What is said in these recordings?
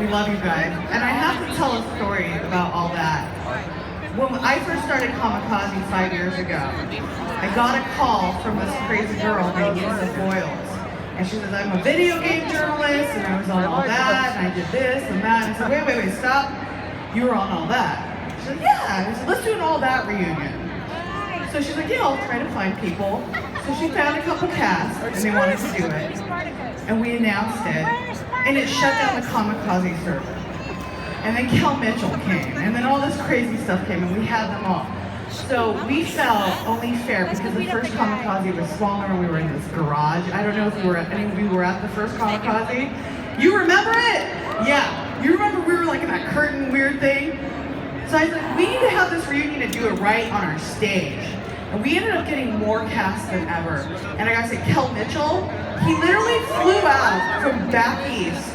We love you guys. And I have to tell a story about all that. When I first started Comikaze 5 years ago, I got a call from this crazy girl named Lisa Boyles. And she says, I'm a video game journalist, and I was on all that, and I did this and that. And I said, wait, stop. You were on all that. She said, yeah. I said, let's do an all that reunion. So she's like, yeah, I'll try to find people. So she found a couple casts, and they wanted to do it. And we announced it, and it shut down the Comikaze server. And then Kel Mitchell came, and then all this crazy stuff came, and we had them all. So we felt only fair because the first Comikaze was smaller, and we were in this garage. I don't know if any of you were at the first Comikaze. You remember it? Yeah. You remember we were like in that curtain weird thing? So I said, we need to have this reunion and do it right on our stage. And we ended up getting more casts than ever. And I gotta say, Kel Mitchell, he literally flew out from back east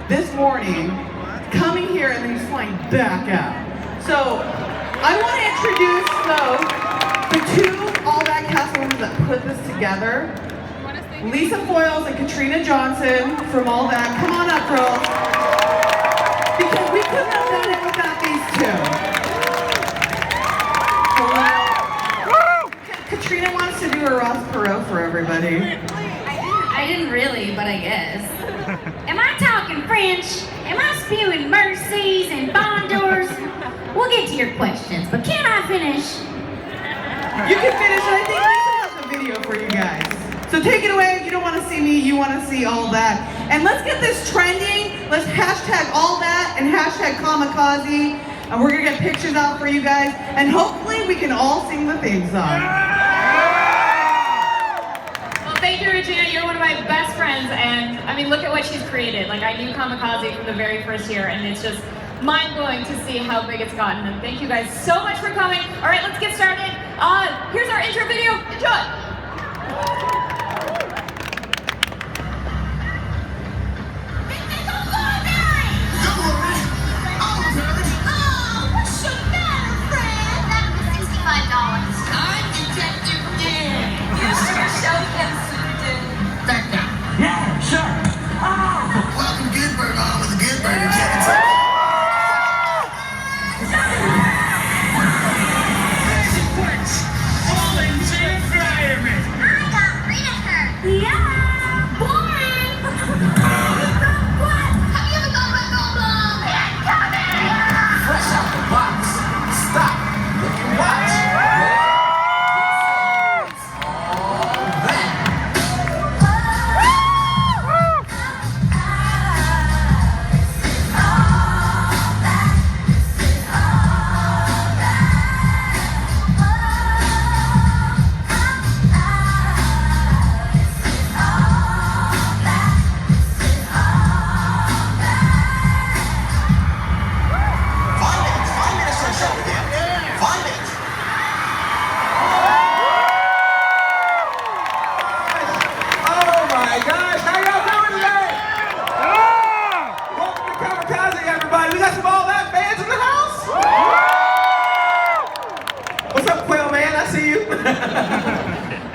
this morning, coming here, and then he's flying back out. So I want to introduce, though, the two All That cast members that put this together. Lisa Boyles and Katrina Johnson from All That. Come on up, girls. Because we couldn't have done it without these two. Katrina wants to do a Ross Perot for everybody. I didn't really, but I guess. Am I talking French? Am I spewing mercies and bonjours? We'll get to your questions, but can I finish? You can finish, and I think Lisa has a video for you guys. So take it away. You don't want to see me, you want to see All That. And let's get this trending. Let's hashtag All That and hashtag Comikaze. And we're going to get pictures out for you guys. And hopefully we can all sing the theme song. Well, thank you, Regina. You're one of my best friends. And I mean, look at what she's created. Like, I knew Comikaze from the very first year, and it's just mind-blowing to see how big it's gotten. And thank you guys so much for coming. All right, let's get started. Here's our intro video. Enjoy. Yeah, sure. Oh. Welcome Good Burger on with the Good Burger Chicken. All into the environment. I got rid of her. Yeah, boring. What? Have you ever gone red gold blonde? Fresh out the box. Stop. Look and watch.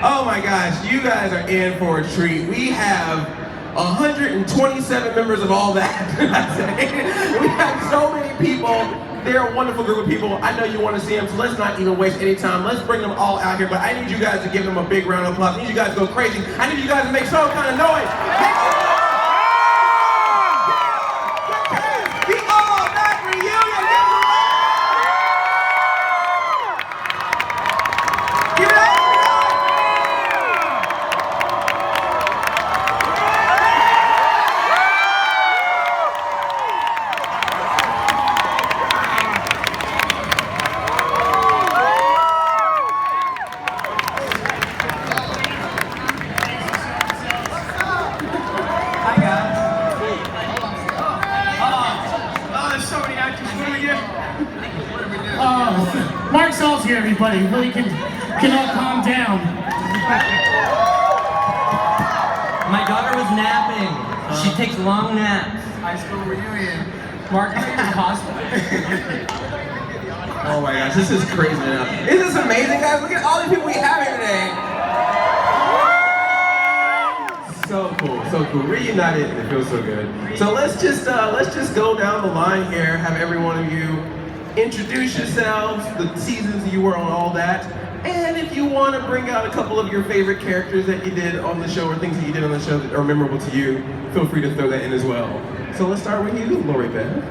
Oh my gosh, you guys are in for a treat. We have 127 members of All That. We have so many people. They're a wonderful group of people. I know you want to see them, so let's not even waste any time. Let's bring them all out here, but I need you guys to give them a big round of applause. I need you guys to go crazy. I need you guys to make some kind of noise. Make some noise. The All That reunion. Give it up. Mark Saul's here, everybody. Really can all calm down. My daughter was napping. She takes long naps. High school reunion. Mark, how are your cosplay? Oh my gosh, this is crazy now. Isn't this amazing, guys? Look at all the people we have here today. So cool, so cool. Reunited, and it feels so good. So let's just go down the line here. Have every one of you introduce yourselves, the seasons you were on, all that. And if you want to bring out a couple of your favorite characters that you did on the show or things that you did on the show that are memorable to you, feel free to throw that in as well. So let's start with you, Lori Beth.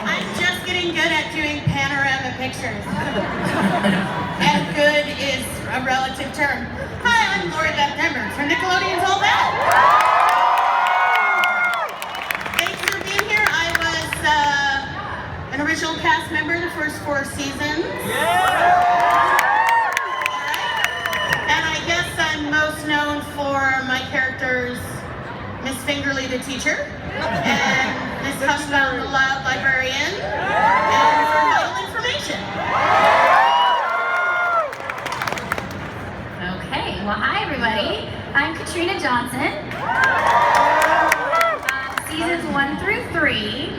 I'm just getting good at doing panorama pictures. And good is a relative term. Hi, I'm Lori Beth Denver from Nickelodeon's All That. Thanks for being here. I was an original cast member the first 4 seasons. And I guess I'm most known for my characters, Miss Fingerly the teacher, and Miss Hushbound the loud librarian, and for vital information. Okay, well, hi everybody. I'm Katrina Johnson. Seasons 1 through 3.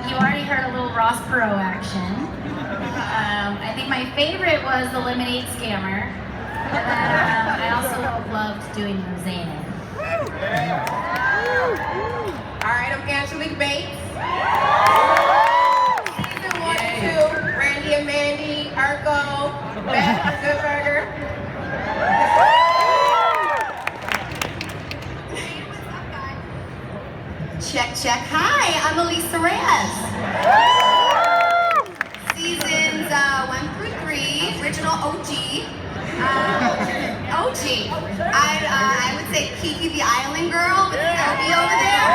You already heard a little Ross Perot action. I think my favorite was the Lemonade Scammer. And I also loved doing Roseanne. Alright, I'm Angelique Bates. Season 1 and 2, Randy and Mandy, Urkel, Beth and Good Burger. Check, check. Hi, I'm Elisa Reyes. Seasons 1 through 3, original OG. OG. I would say Kiki the Island Girl with the LB over there.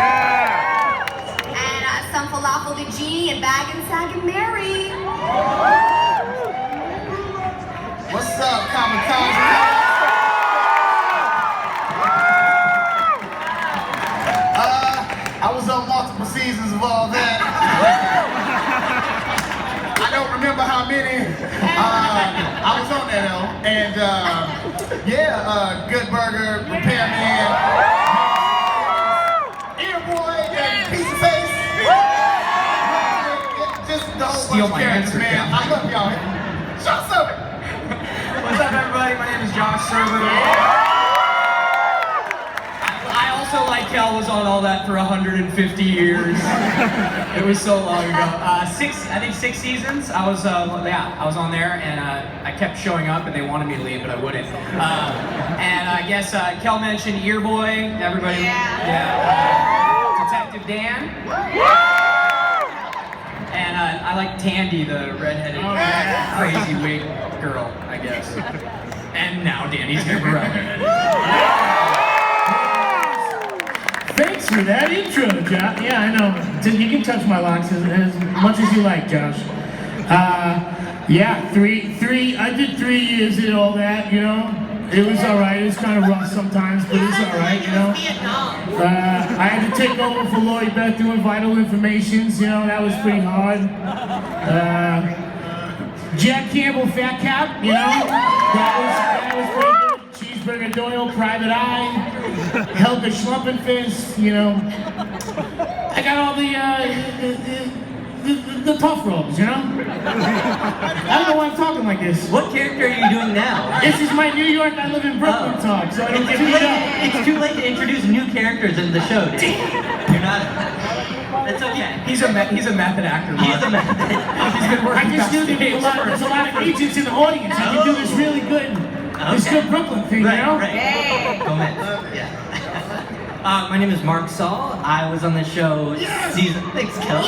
And some falafel to Jeannie and Bag and Sag and Mary. What's up, Comikaze? I was on multiple seasons of All That. I don't remember how many. I was on that though. And Good Burger, Repairman, Earboy, and Piece of Face. Just the whole Steal bunch my of characters, answer, man. Ken. I love y'all. Show something. What's up, everybody? My name is Josh Server. I also, like Kel, was on All That for 150 years. It was so long ago. I think 6 seasons. I was on there, and I kept showing up, and they wanted me to leave, but I wouldn't. And I guess Kel mentioned Earboy. Everybody, yeah. Detective Dan. And I like Tandy, the redheaded, crazy wig girl, I guess. And now Danny's gonna be redheaded. Thanks for that intro, Josh. Yeah, I know. You can touch my locks as much as you like, Josh. Yeah, three. I did 3 years and all that, you know. It was all right. It was kind of rough sometimes, but it was all right, you know. I had to take over for Lori Beth doing vital informations, you know. That was pretty hard. Jack Campbell, Fat Cap, you know. That was pretty good. Cheeseburger Doyle, Private Eye, Helga Schlumpenfist, you know. I got all the tough roles, you know? I don't know why I'm talking like this. What character are you doing now? This is my New York, I live in Brooklyn talk, so I don't get beat up. It's too late to introduce new characters into the show, dude. You're not. That's okay. He's a method actor. He's a method. He's been working I just knew there's a lot of agents in the audience who can do this really good, this good Brooklyn thing, you know? Right. Go ahead. Yeah. My name is Mark Saul. I was on the show season. Thanks, Kel.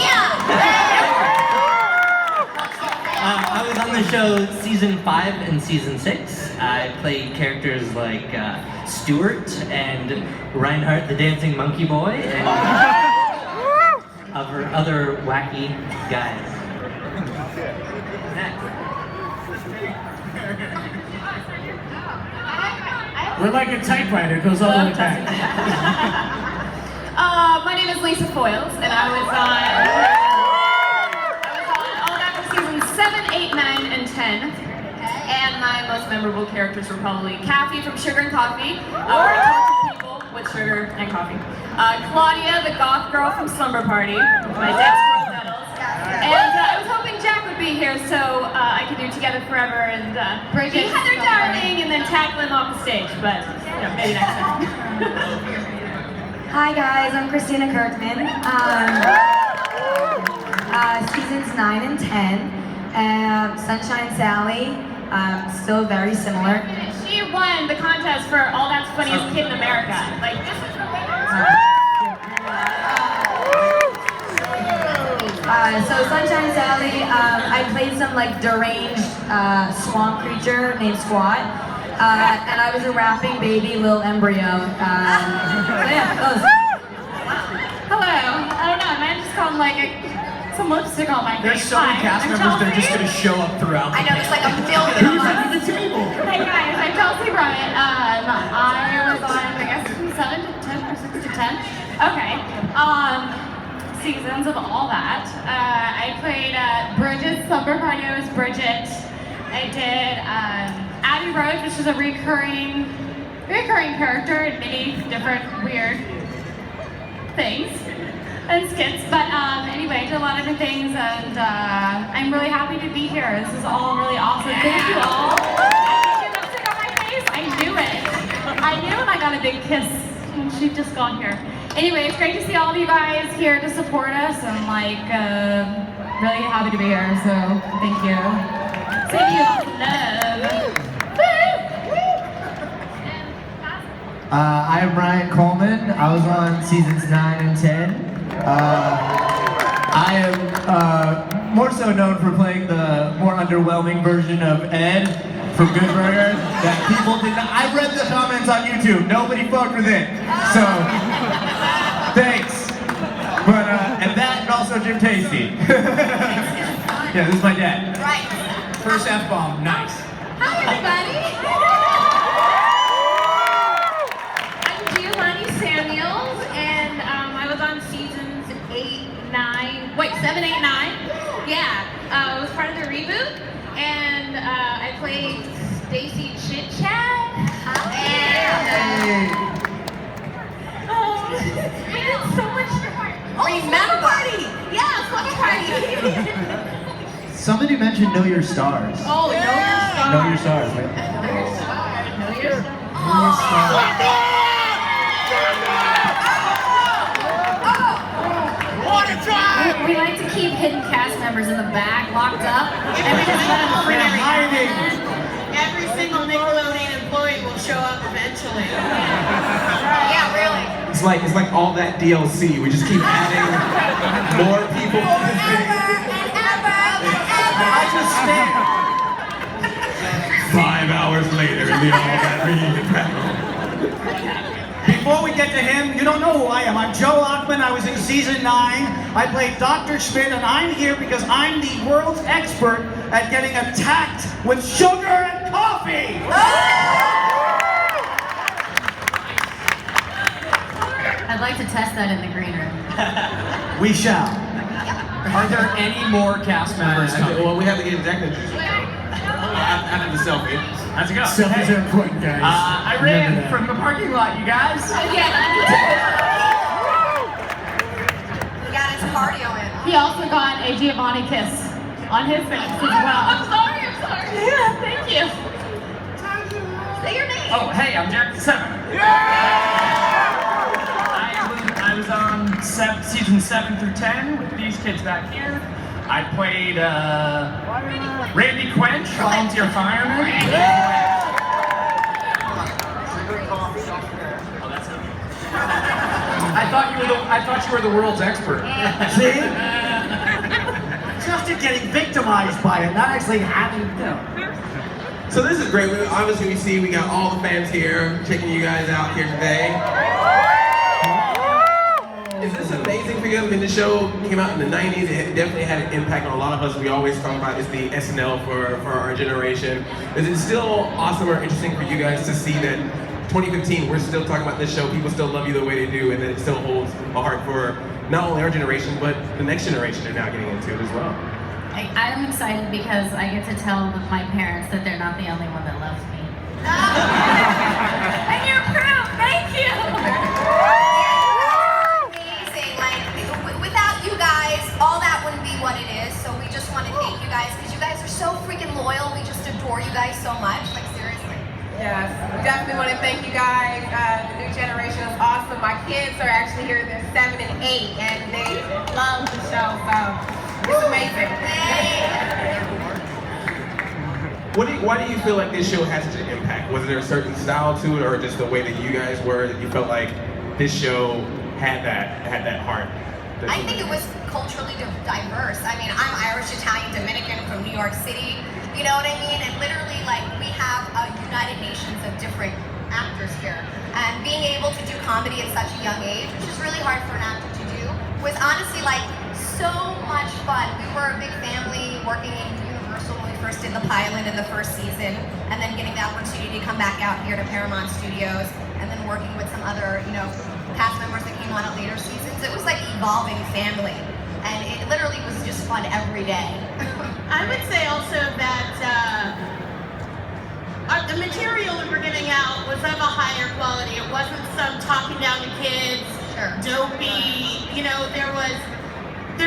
I was on the show season 5 and season 6. I played characters like Stuart and Reinhardt the Dancing Monkey Boy and other wacky guys. Next. We're like a typewriter, it goes all the way back. My name is Lisa Foyles, and I was on All That for seasons 7, 8, 9, and 10. And my most memorable characters were probably Kathy from Sugar and Coffee, where I tortured people with sugar and coffee. Claudia, the goth girl from Slumber Party, with my dance girl medals. And I was hoping Jack would be be here so I could do Together Forever and be Heather Darling and then tackle him off the stage, but you know, maybe next time. Hi guys, I'm Christina Kirkman. Seasons 9 and 10. Sunshine Sally, still very similar. She won the contest for All That's Funniest Kid in America. Like, this is the winner. So Sunshine Sally, I played some like deranged swamp creature named Squat, and I was a rapping baby little embryo. Hello. I don't know. I might have just called like some lipstick on my face. There's so many cast members that are just going to show up throughout. I know, it's like a million of us. Hey guys, I'm Chelsea Bryant. I was on, I guess, from 7 to 10 or 6 to 10. Okay. Seasons of all that. I played Bridget's Slumber Party. I was Bridget. I did Abby Rose, which is a recurring character in many different weird things and skits. But anyway, I did a lot of different things, and I'm really happy to be here. This is all really awesome. Thank you all. I did lipstick on my face. I knew it. I knew, and I got a big kiss. And she just got here. Anyway, it's great to see all of you guys here to support us. I'm like really happy to be here. So thank you. Thank you all. Love. I'm Ryan Coleman. I was on seasons 9 and 10. I am more so known for playing the more underwhelming version of Ed from Good Burger that people did not. I read the comments on YouTube. Nobody fucked with it. So, thanks. But, and that, and also Jim Tasty. Yeah, this is my dad. Right. First F-bomb, nice. Hi everybody. I'm Giovanni Samuels, and I was on seasons 7, 8, 9. Yeah, I was part of the reboot, and I played Stacy Chit Chat. And we did so much. Slumber Party. Yeah, Slumber Party. Somebody mentioned Know Your Stars. Oh, Know Your Stars. Know Your Stars, right? Know Your Stars. We like to keep hidden cast members in the back, locked up, and we just let them free every Every single Nickelodeon employee will show up eventually. Yeah, really. It's like all that DLC. We just keep adding more people. I just stand. 5 hours later, and they all got reunion panel. Before we get to him, you don't know who I am. I'm Joe Ockman. I was in season 9. I played Dr. Schmidt, and I'm here because I'm the world's expert at getting attacked with sugar and coffee. I'd like to test that in the green room. We shall. Are there any more cast members coming? Well, we have to get executives. After the selfie. Let's go. Selfies are important, guys. I ran from the parking lot, you guys. Yeah. We got his cardio in. He also got a Giovanni kiss on his face as well. I'm sorry. Yeah, thank you. Say your name. Oh, hey, I'm Jack 7. I was on season 7 through 10 with these kids back here. I played Randy Quench, volunteer fireman. Oh, that's him. I thought you were the world's expert. See? Just in getting victimized by it, not actually having, you know. So this is great. Obviously, we got all the fans here, checking you guys out here today. Is this amazing for you? I mean, the show came out in the 90s. It definitely had an impact on a lot of us. We always talk about it's the SNL for our generation. Is it still awesome or interesting for you guys to see that 2015, we're still talking about this show, people still love you the way they do, and that it still holds a heart for not only our generation, but the next generation are now getting into it as well? I'm excited because I get to tell my parents that they're not the only one that loves me. And you're proof! Thank you! Amazing. Like, without you guys, all that wouldn't be what it is. So we just want to thank you guys. kids are actually here. They're 7 and 8, and they love the show. So it's amazing. Why do you feel like this show has such an impact? Was there a certain style to it, or just the way that you guys were that you felt like this show had that heart? I think it was culturally diverse. I mean, I'm Irish, Italian, Dominican from New York City. You know what I mean? And literally, like, we have a United Nations of different actors here. And being able to do comedy at such a young age, which is really hard for an actor to do, was honestly like so much fun. We were a big family working in Universal when we first did the pilot in the first season, and then getting the opportunity to come back out here to Paramount Studios, and then working with some other, you know, cast members that came on at later seasons. It was like evolving family, and it literally was just fun every day. I would say also that the material we were giving out was of a higher quality. It wasn't some talking down to kids, dopey, you know, there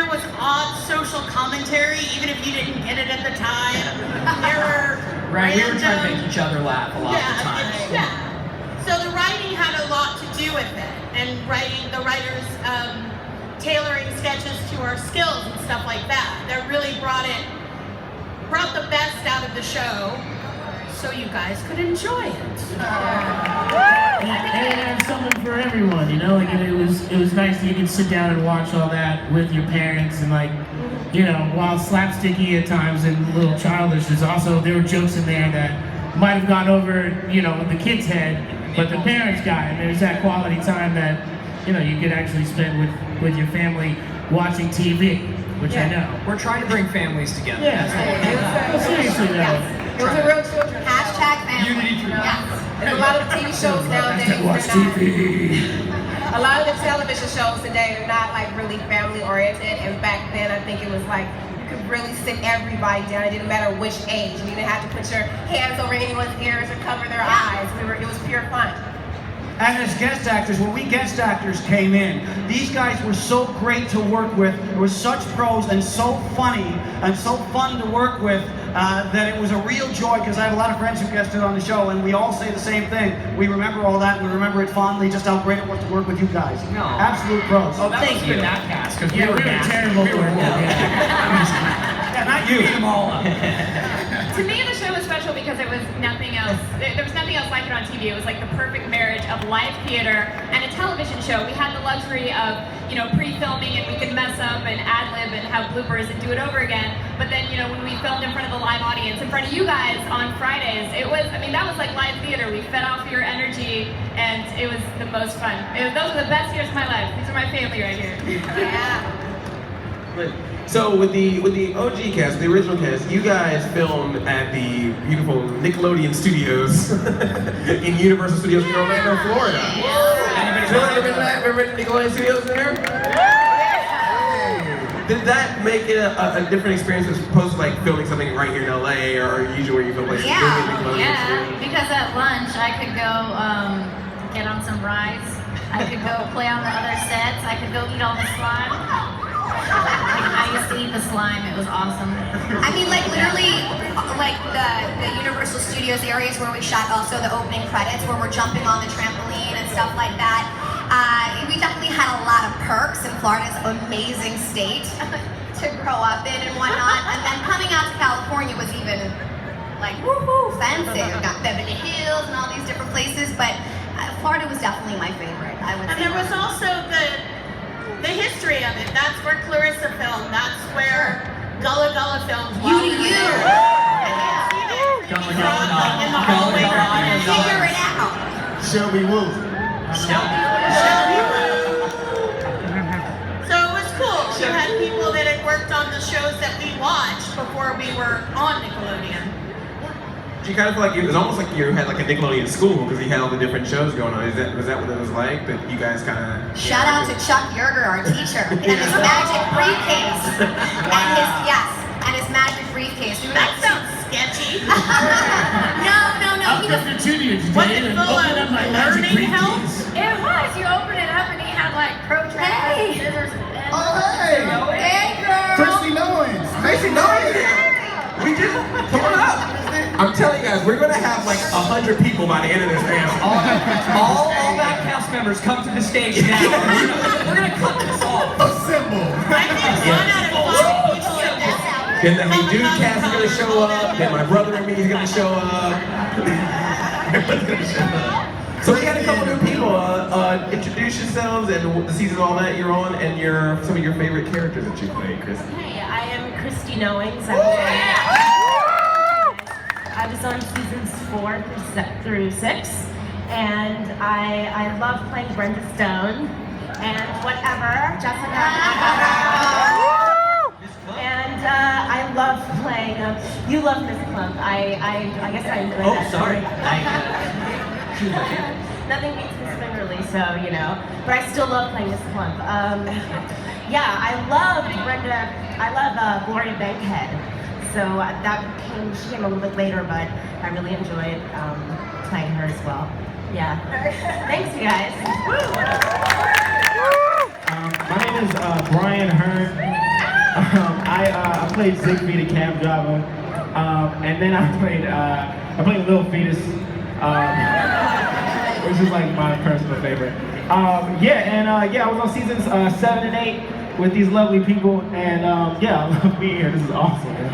was odd social commentary, even if you didn't get it at the time. There were Right, we were trying to make each other laugh a lot of the time. Yeah. So the writing had a lot to do with it, and the writers tailoring sketches to our skills and stuff like that. That really brought the best out of the show, so you guys could enjoy it. And it had something for everyone, you know. Like it was nice that you could sit down and watch all that with your parents, and like, you know, while slapsticky at times and a little childish, there were jokes in there that might have gone over, you know, the kid's head, but the parents got it. And there's that quality time that, you know, you could actually spend with your family watching TV, which I know. We're trying to bring families together. Yeah, seriously though. It was a real children's Hashtag family. Unity through And a lot of the TV shows nowadays, Watch they're not. TV. A lot of the television shows today are not like really family oriented, and back then I think it was like you could really sit everybody down. It didn't matter which age. You didn't have to put your hands over anyone's ears or cover their eyes. It was pure fun. And as guest actors, when we guest actors came in, these guys were so great to work with. They were such pros and so funny and so fun to work with that it was a real joy, because I have a lot of friends who guested on the show, and we all say the same thing. We remember all that, and we remember it fondly, just how great it was to work with you guys. No. Absolute pros. Oh, that must have been that cast, because we were terrible to work with. Yeah, not you. Beat them all up. To me, the show was special because it was nothing else. There was nothing else like it on TV. It was like the perfect marriage of live theater and a television show. We had the luxury of, you know, pre-filming, and we could mess up and ad-lib and have bloopers and do it over again. But then, you know, when we filmed in front of the live audience, in front of you guys on Fridays, it was, I mean, that was like live theater. We fed off your energy, and it was the most fun. Those were the best years of my life. These are my family right here. Yeah. So with the OG cast, the original cast, you guys filmed at the beautiful Nickelodeon Studios in Universal Studios in Orlando, Florida. Has anyone ever been to that? Ever been to Nickelodeon Studios there? Did that make it a different experience as opposed to like filming something right here in LA, or usually where you film like Yeah, because at lunch I could go get on some rides. I could go play on the other sets. I could go eat all the slime. I used to eat the slime. It was awesome. I mean, like literally, like the Universal Studios areas where we shot also the opening credits, where we're jumping on the trampoline and stuff like that. We definitely had a lot of perks, and Florida's an amazing state to grow up in and whatnot. And then coming out to California was even like woohoo fancy. We got Beverly Hills and all these different places, but Florida was definitely my favorite. I would say. And there was also the history of it. That's where Clarissa filmed. That's where Gullah Gullah filmed. You to you. Gullah Gullah. In the hallway. Figure it out. Shelby Woo. Shelby Woo. So it was cool. You had people that had worked on the shows that we watched before we were on Nickelodeon. You kind of feel like it was almost like you had like a Nickelodeon school because you had all the different shows going on. Was that what it was like? That you guys kind of shout out to Chuck Yerger, our teacher, and his magic briefcase, and his magic briefcase. That sounds sketchy. No. I'll continue today and open up my magic briefcase. It was. You open it up and he had like protractors and scissors and pens. Oh, hey! Hey, girl. Christy Knowins. Macy Knowles. We just come on up. I'm telling you guys, we're gonna have like 100 people by the end of this panel. All that cast members come to the stage now. We're gonna cut this off. Assemble. Then the dude cast is gonna show up. Then my brother and me is gonna show up. Everyone's gonna show up. So we got a couple new people. Introduce yourselves and the season all that you're on, and some of your favorite characters that you play, Chris. Hey, I am Christy Knowings. I was on seasons 4 through 6, and I love playing Brenda Stone and whatever, Jessica. And I love playing. You love Miss Plump. I guess I enjoy that. Oh, sorry. Nothing beats Miss Fingerly, so you know. But I still love playing Miss Plump. Yeah, I love Brenda. I love Gloria Bankhead. So she came a little bit later, but I really enjoyed playing her as well. Yeah. Thanks, you guys. My name is Brian Hearn. I played Zigbee, the cab driver, and then I played Little Fetus, which is like my personal favorite. I was on seasons 7 and 8 with these lovely people, and I love being here. This is awesome, man.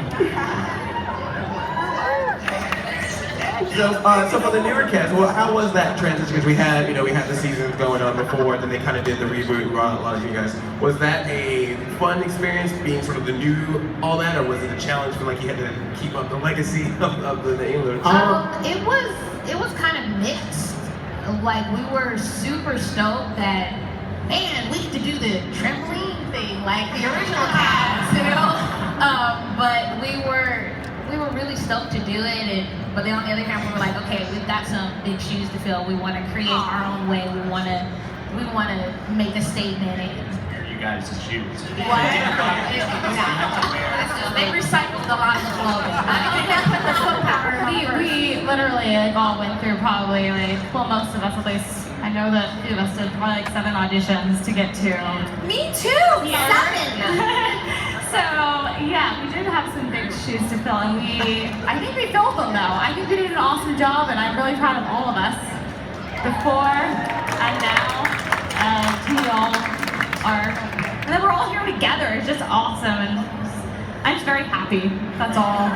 So for the newer cast, well, how was that transition? Because we had the seasons going on before, then they kind of did the reboot. A lot of you guys. Was that a fun experience, being sort of the new all that, or was it a challenge for like you had to keep up the legacy of the English? It was kind of mixed. Like we were super stoked that, man, we get to do the trampoline thing like the original cast, you know. But we were really stoked to do it, but then on the other hand, we were like, okay, we've got some big shoes to fill. We want to create our own way. We want to make a statement. You guys' shoes. They recycled a lot of clothing. We literally all went through probably most of us at least. I know that a few of us did probably 7 auditions to get to. Me too. Yeah. 7. So yeah, we did have some big shoes to fill, and I think we filled them though. I think we did an awesome job, and I'm really proud of all of us. Before and now, we all are, and then we're all here together. It's just awesome, and I'm just very happy. That's all.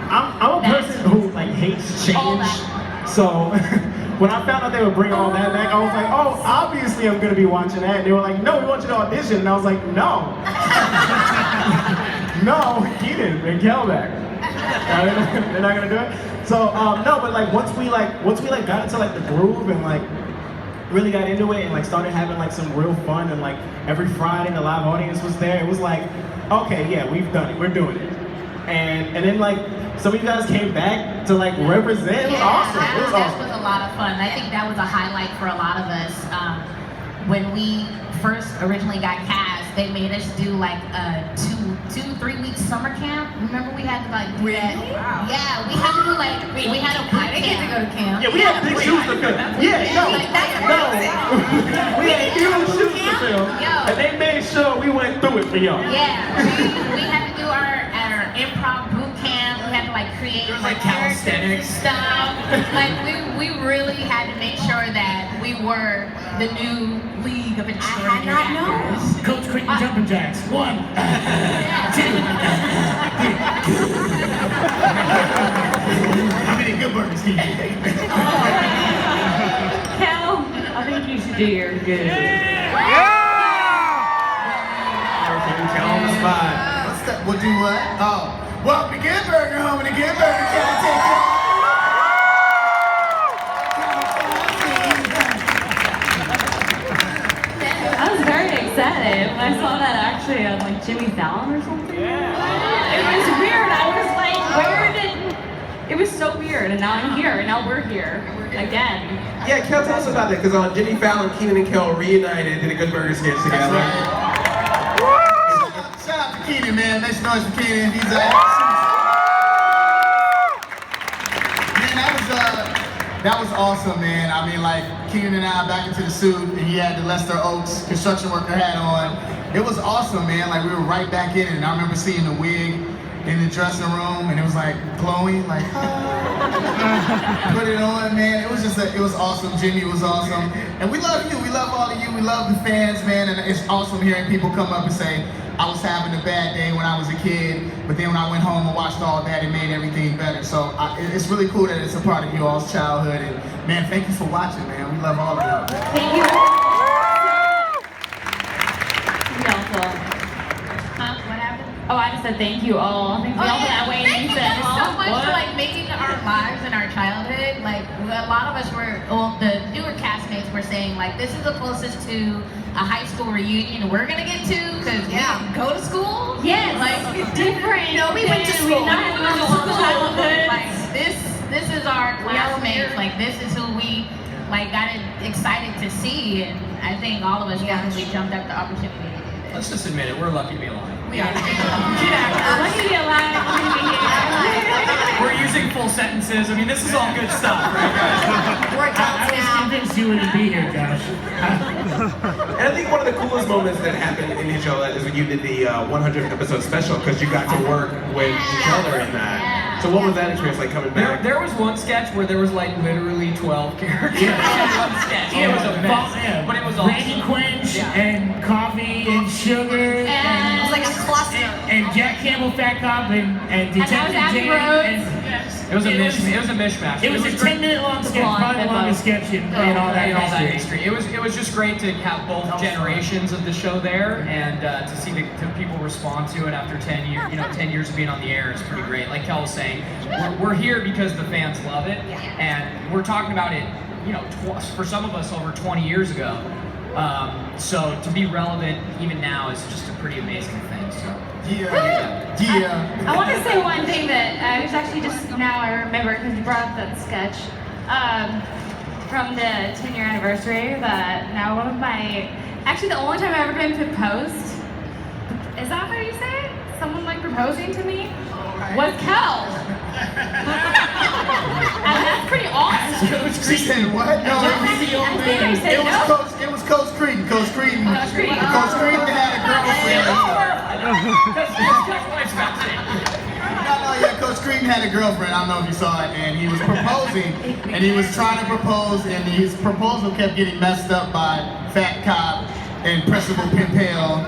I'm a person who like hates change, so when I found out they would bring all that back, I was like, oh, obviously I'm gonna be watching that. And they were like, no, we want you to audition, and I was like, no. No, Keenan and Kelback. They're not gonna do it. So no, but like once we got into like the groove and like really got into it and like started having like some real fun, and like every Friday the live audience was there, it was like, okay, yeah, we've done it, we're doing it. And then like some of you guys came back to like represent. It was awesome. It was awesome. That was a lot of fun. I think that was a highlight for a lot of us. When we first originally got cast, they made us do like a 2-3 week summer camp. Remember we had to like do that? Wow. Yeah, we had to do like we had a boot camp. To go to camp. Yeah, we had big shoes to fill. We had huge shoes to fill, and they made sure we went through it for y'all. Yeah, we had to do our improv boot camp. We had to like create like calisthenics stuff. Like we really had to make sure that we were the new league of extraordinary actors. Coach Quick and Jumping Jacks. 1, 2. How many good burgers can you eat? Kel, I think you should do your good. Kel on the spot. What's that? We'll do what? Oh. Welcome to Good Burger Home, and the Good Burger Can I take care? I was very excited when I saw that actually on like Jimmy Fallon or something. Yeah. It was weird. I was like, it was so weird, and now I'm here, and now we're here again. Yeah, Kel, tell us about that, because on Jimmy Fallon, Keenan and Kel reunited, did a Good Burger sketch together. Shout out to Keenan, man. Make some noise for Keenan. He's that was awesome, man. I mean, like, Keenan and I back into the suit, and he had the Lester Oaks construction worker hat on. It was awesome, man. Like, we were right back in it, and I remember seeing the wig in the dressing room, and it was like glowing, like put it on, man. It was just it was awesome. Jimmy was awesome, and we love you. We love all of you. We love the fans, man, and it's awesome hearing people come up and say, I was having a bad day when I was a kid, but then when I went home and watched all that, it made everything better. So it's really cool that it's a part of you all's childhood. And man, thank you for watching, man. We love all of you. Thank you. What happened? Oh, I just said thank you all. Thank you all for that way. Thank you guys so much What? for like making our lives and our childhood. Like a lot of us were, well, the newer castmates were saying like this is the closest to a high school reunion we're gonna get to because we didn't go to school. Yes, like different. No, we went to school. We not have childhood. Like this is our classmates. Like this is who we like got excited to see, and I think all of us definitely jumped at the opportunity to do this. Let's just admit it, we're lucky to be alive. We are. Lucky to be alive. Lucky to be here. We're using full sentences. I mean, this is all good stuff, right, guys? We're adults I was now. convinced you wouldn't be here, Josh. And I think one of the coolest moments that happened in the show is when you did the 100th episode special, because you got to work with each other in that. So what was that experience like coming back? There was one sketch where there was like literally 12 characters in one sketch. It was a mess, but it was awesome. Randy Quinch and coffee and sugar It was like a cluster. and Jack Campbell, Fat Cop, and Detective Jane. It was a mishmash. It was a 10-minute long sketch, probably the longest sketch in all that history. It was just great to have both generations of the show there, and to see the people respond to it after 10 years. 10 years of being on the air is pretty great. Like Kel was saying, we're here because the fans love it, and we're talking about it. For some of us over 20 years ago. So to be relevant even now is just a pretty amazing thing. So. Yeah. I want to say one thing that I was actually just now I remember because you brought up that sketch from the 10-year anniversary. That now one of my actually the only time I've ever been proposed. Is that how you say it? Someone like proposing to me was Kel. And that's pretty awesome. She said what? No, it was Coach Creedon. Coach Creedon had a girlfriend. Coach Creedon had a girlfriend. I don't know if you saw it, and he was proposing, and he was trying to propose, and his proposal kept getting messed up by Fat Cop and Principal Pimpale.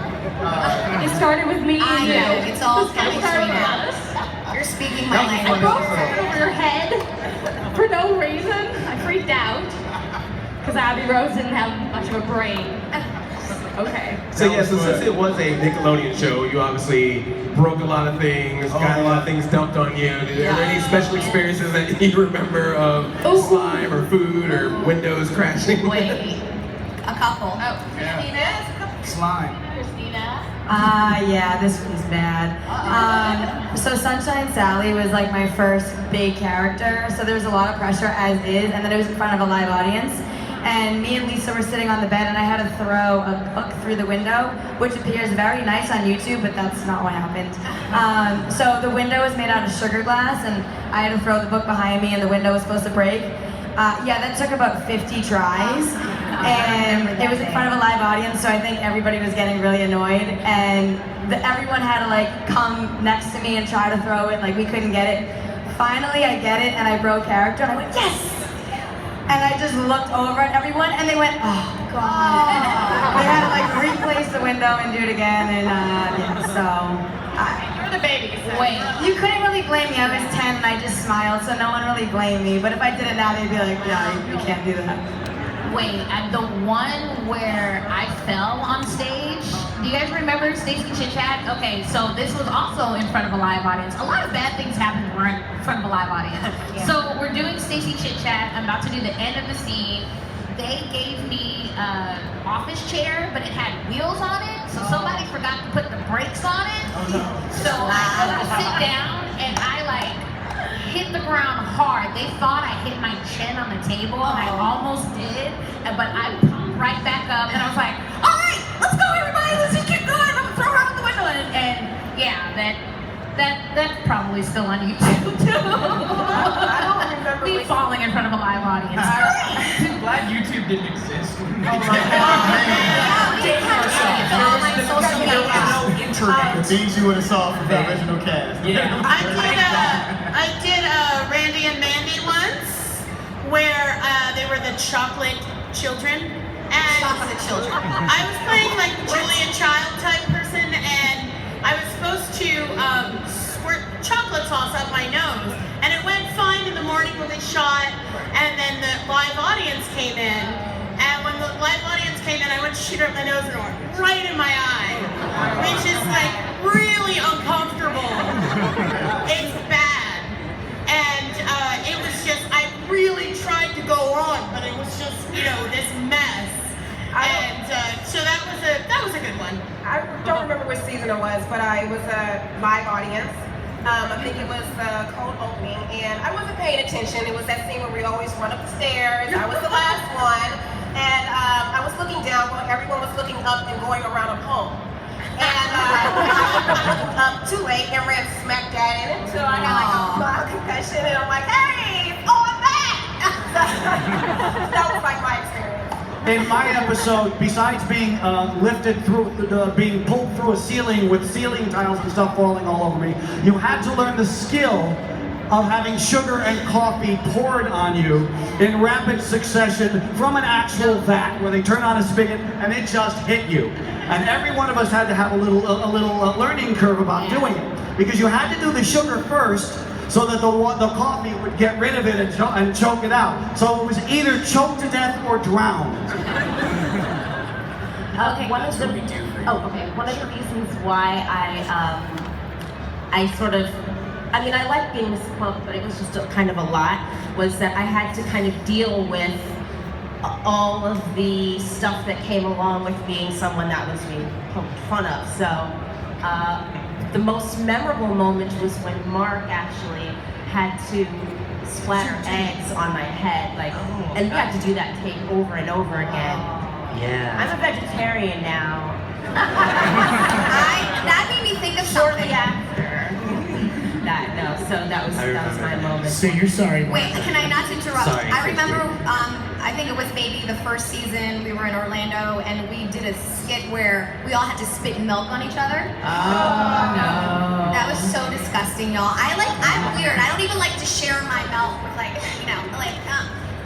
It started with me. I know, it's all started with us. You're speaking my I language. broke right over your head for no reason. I freaked out because Abby Rose didn't have much of a brain. Okay. So since it was a Nickelodeon show, you obviously broke a lot of things, got a lot of things dumped on you. Are there any special experiences that you remember of slime or food or windows crashing? Wait, a couple. Slime. Christina. Yeah, this one's bad. So Sunshine Sally was like my first big character, so there was a lot of pressure as is, and then it was in front of a live audience. And me and Lisa were sitting on the bed, and I had to throw a book through the window, which appears very nice on YouTube, but that's not what happened. So the window was made out of sugar glass, and I had to throw the book behind me, and the window was supposed to break. That took about 50 tries, and it was in front of a live audience, so I think everybody was getting really annoyed, and everyone had to like come next to me and try to throw it, like we couldn't get it. Finally, I get it, and I broke character, and I went, yes! And I just looked over at everyone, and they went, oh, God. They had to like replace the window and do it again, and You're the baby. So. Wait, you couldn't really blame me. I was 10 and I just smiled, so no one really blamed me. But if I did it now, they'd be like, yeah, you can't do that. Wait, the one where I fell on stage. Do you guys remember Stacy Chit Chat? Okay, so this was also in front of a live audience. A lot of bad things happen when we're in front of a live audience. So we're doing Stacy Chit Chat. I'm about to do the end of the scene. They gave me an office chair, but it had wheels on it, so somebody forgot to put the brakes on it. So I go to sit down, and I like hit the ground hard. They thought I hit my chin on the table, and I almost did, but I popped right back up, and I was like, all right, let's go everybody, let's just keep going, I'm gonna throw her out the window, and yeah, that's probably still on YouTube too. I don't remember me falling in front of a live audience. I'm glad YouTube didn't exist. There was no internet. things you would have saw from the original cast. Yeah. I did Randy and Mandy once, where they were the chocolate children. And Chocolate children. I was playing like Julia Child type person, and I was supposed to squirt chocolate sauce up my nose. And it went fine in the morning when they shot, and then the live audience came in. And when the live audience came in, I went to shoot her up my nose and it went right in my eye, which is like really uncomfortable. It's bad. And it was just, I really tried to go on, but it was just, you know, this mess. And so that was a good one. I don't remember which season it was, but it was a live audience. I think it was the cold opening, and I wasn't paying attention. It was that scene where we always run up the stairs. I was the last one, and I was looking down while everyone was looking up and going around a pole. And I looked up too late and ran smack dab in it, so I got like a mild concussion, and I'm like, hey, I'm back! That was like my experience. In my episode, besides being lifted through, being pulled through a ceiling with ceiling tiles and stuff falling all over me, you had to learn the skill of having sugar and coffee poured on you in rapid succession from an actual vat where they turn on a spigot and it just hit you. And every one of us had to have a little learning curve about doing it, because you had to do the sugar first, so that the coffee would get rid of it and choke it out. So it was either choked to death or drowned. Okay, one of the reasons why I mean, I like being Miss Club, but it was just kind of a lot, was that I had to kind of deal with all of the stuff that came along with being someone that was being poked fun of. So, the most memorable moment was when Mark actually had to splatter eggs on my head, like, and we had to do that take over and over again. Yeah. I'm a vegetarian now. That made me think of Shortly something. after that, so that was my moment. So you're sorry, Mark. Wait, can I not interrupt? Sorry, I remember, I think it was maybe the first season, we were in Orlando and we did a skit where we all had to spit milk on each other. Oh, no. That was so disgusting, y'all. I'm weird. I don't even like to share my milk with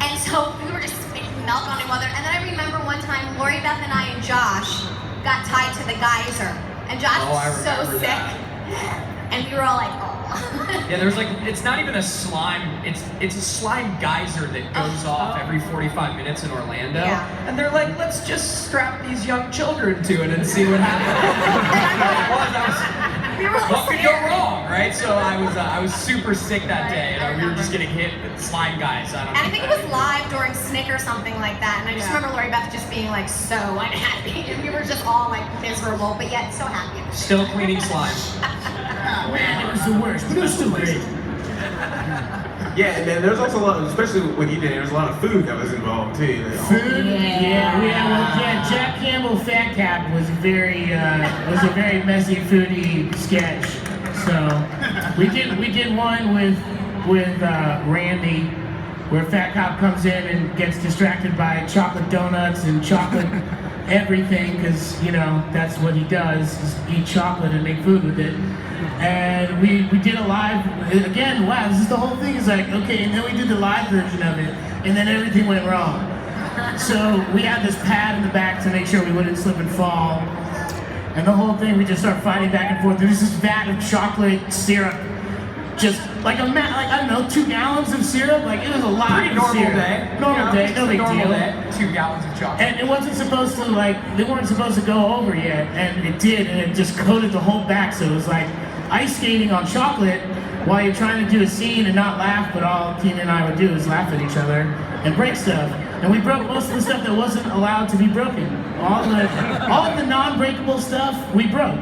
and so we were just spitting milk on each other. And then I remember one time, Lori Beth and I and Josh got tied to the geyser. And Josh was so sick. And we were all like, oh. Yeah, there's like, it's not even a slime, it's a slime geyser that goes off every 45 minutes in Orlando. Yeah. And they're like, let's just strap these young children to it and see what happens. What could go wrong, right? So I was super sick that day, and we were just getting hit with slime guys. And I think it was live during Snick or something like that. And I just remember Lori Beth just being like so unhappy. And we were just all like miserable, but yet so happy. Still cleaning slime. Man, it was the worst, but it was still great. Yeah, and then there's also a lot, especially when you did it, there was a lot of food that was involved too. Food? Yeah, Jack Campbell Fat Cap was a very messy, foodie sketch. So we did one with Randy, where Fat Cop comes in and gets distracted by chocolate donuts and chocolate everything, because that's what he does, is eat chocolate and make food with it. And we did a live, again, wow, this is the whole thing, is like, okay, and then we did the live version of it, and then everything went wrong. So we had this pad in the back to make sure we wouldn't slip and fall. And the whole thing, we just start fighting back and forth. There's this vat of chocolate syrup, just like I don't know, 2 gallons of syrup. Like, it was a lot. Pretty normal syrup. day. Normal day, no big deal. Day, 2 gallons of chocolate. And it wasn't supposed to, they weren't supposed to go over yet, and it did, and it just coated the whole back. So it was like ice skating on chocolate while you're trying to do a scene and not laugh, but all Tina and I would do is laugh at each other and break stuff. And we broke most of the stuff that wasn't allowed to be broken. All of the non-breakable stuff we broke.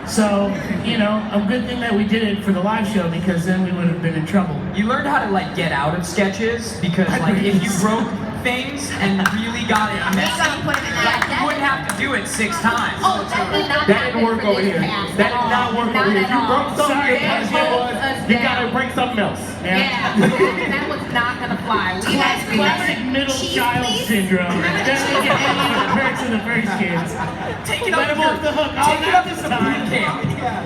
So, a good thing that we did it for the live show, because then we would have been in trouble. You learned how to get out of sketches, because if you broke things and really got it messy, you wouldn't have to do it 6 times. Oh, that did not That didn't work happen over for here. this cast That at did not all. work Not over here. at You all. broke something. Sorry, Your they punishment hold was us you down. gotta bring something else. Yeah, that was not gonna fly. We had Classic middle child syndrome. Then they get any of the perks of the first kids. Take it Let up him off the hook. Oh, not this time.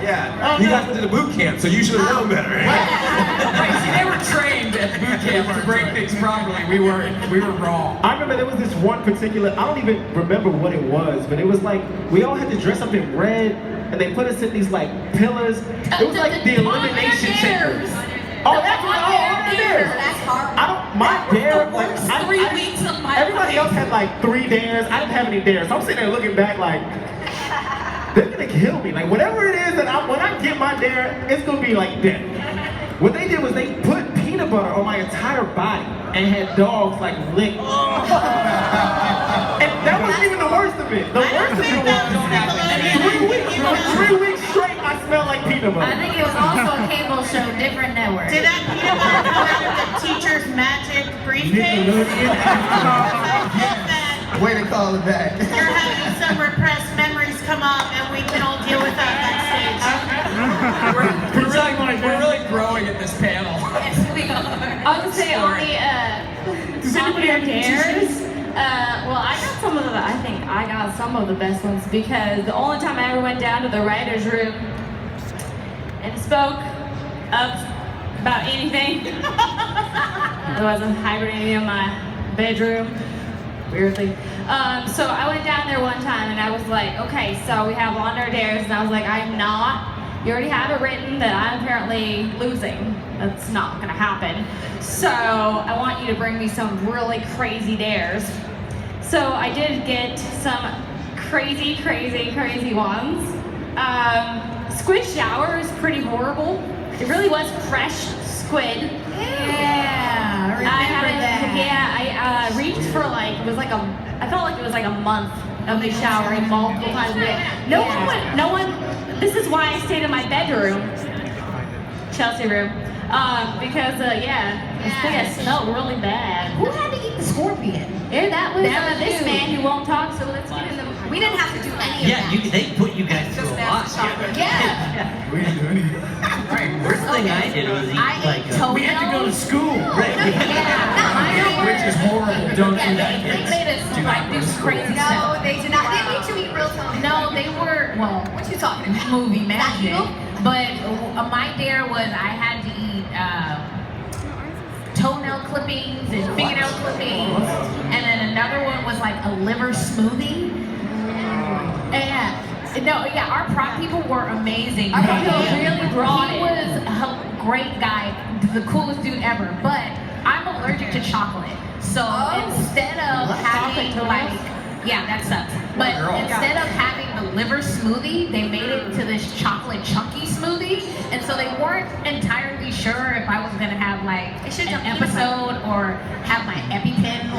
Yeah. You guys went to the boot camp, so you should have known better. Right, see, they were trained at boot camp to break things properly. We were wrong. I remember there was this one particular, I don't even remember what it was, but it was like, we all had to dress up in red, and they put us in these like pillars. It was like the elimination chamber. Oh, that's what, on the dares. That's hard. I don't, my dare, like, 3 weeks of my everybody life. else had like 3 dares. I didn't have any dares. So I'm sitting there looking back like, they're gonna kill me. Like, whatever it is that when I get my dare, it's gonna be like death. What they did was they put peanut butter on my entire body and had dogs like lick. And that wasn't even the worst of it. The worst of it was 3 weeks straight, I smelled like peanut butter. I think it was also a cable show, different network. Did that peanut butter come out of the teacher's magic briefcase? Way to call it back. You're having some repressed memories come up, and we can all deal with that backstage. We're really growing at this panel. Yes, we are. I would say on the Does anybody have any dares. Well, I think I got some of the best ones because the only time I ever went down to the writer's room and spoke up about anything, I wasn't hibernating in my bedroom, weirdly. So I went down there one time and I was like, okay, so we have on our dares, and I was like, you already have it written that I'm apparently losing. That's not gonna happen. So I want you to bring me some really crazy dares. So I did get some crazy ones. Squid shower is pretty horrible. It really was fresh squid. Yeah, I remember that. Yeah, I reached for I felt like it was like a month of me showering multiple times a day. No one, this is why I stayed in my bedroom, Chelsea room, because this thing smelled really bad. Who had to eat the scorpion? Yeah, that was this you. man who won't talk, so let's get him. We didn't have to do any of that. They put you guys through a lot. Yeah. We didn't do anything. Right, worst thing I did was eat like toenails. We had to go to school. Right. Which is horrible. Don't do that, They kids. made us do crazy No, stuff. they did not. They made you eat real toenails. No, they were, What you talking about? movie magic. you? But my dare was I had to eat toenail clippings and fingernail clippings, and then another one was like a liver smoothie. Our prop people were amazing. Our prop people really brought it. He was a great guy, the coolest dude ever. But I'm allergic to chocolate, so instead of having that sucks. But instead of having the liver smoothie, they made it into this chocolate chunky smoothie, and so they weren't entirely sure if I was gonna have an episode or have my EpiPen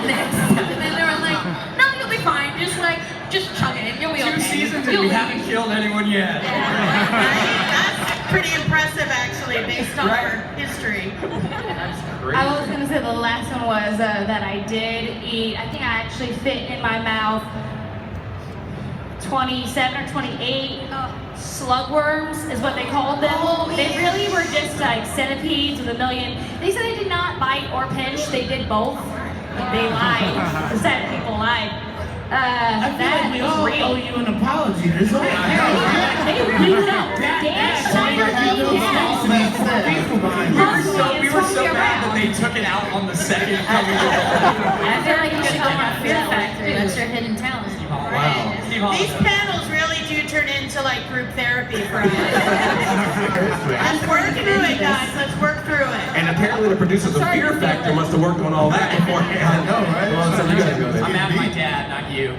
next. And then they were like, "No, you'll be fine. Just chug it. You'll be okay." 2 seasons and we haven't killed anyone yet. That's pretty impressive, actually, based on our history. I was gonna say the last one was that I did eat. I think I actually fit in my mouth 27 or 28 slugworms is what they called them. They really were just like centipedes with a million. They said they did not bite or pinch. They did both. They lied. The 7 people lied. I feel like we all owe you an apology. There's all They beat up We were so bad that they took it out on the second coming of I feel like you should come on Fear Factor. That's your hidden talent. Wow. These panels really do turn into group therapy for us. Let's work through it, guys. Let's work through it. And apparently the producers of Fear Factor must have worked on all that beforehand. I know, right? Well, so you guys go there. I'm at my dad, not you.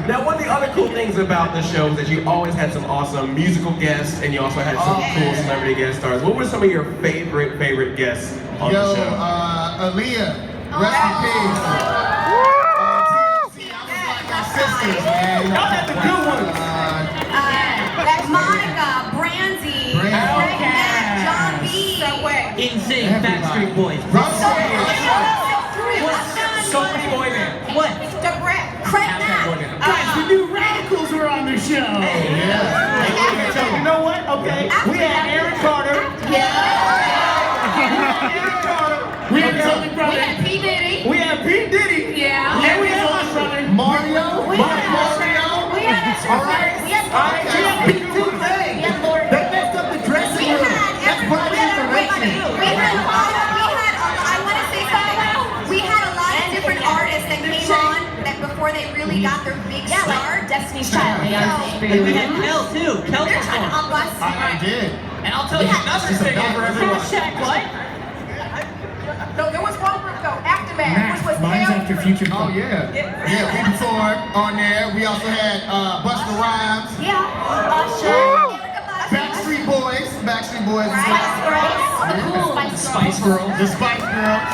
Now, one of the other cool things about the show is that you always had some awesome musical guests, and you also had some cool celebrity guest stars. What were some of your favorite guests on the show? Aaliyah, rest in peace. TLC, I was like my sisters, man. Y'all had the good ones. Monica, Brandy, John B. Insane Backstreet Boys. So many boy bands. What? Craig Mack. show. Yeah. So you know what? Okay. We had Aaron Carter. Aaron Carter. We had his older We brother. had P. Diddy. We had P. Diddy. Yeah. And we his had older brother. Mario. We had Mario. We had All right. We had All right. We had P2 thing. They messed up the dressing room. That's private information. We had a lot of different artists that came on that before they really got their big start. Destiny's Child. And we had Kel too. Kel They're trying to performed. up us. I did. And I'll tell you another thing over everyone. Hashtag what? No, there was one group though, Aftermath, which was Mine's after Future. Oh yeah. Yeah, we performed on there. We also had Busta Rhymes, Backstreet Boys. Backstreet Boys. Spice Girls. The Spice Girls.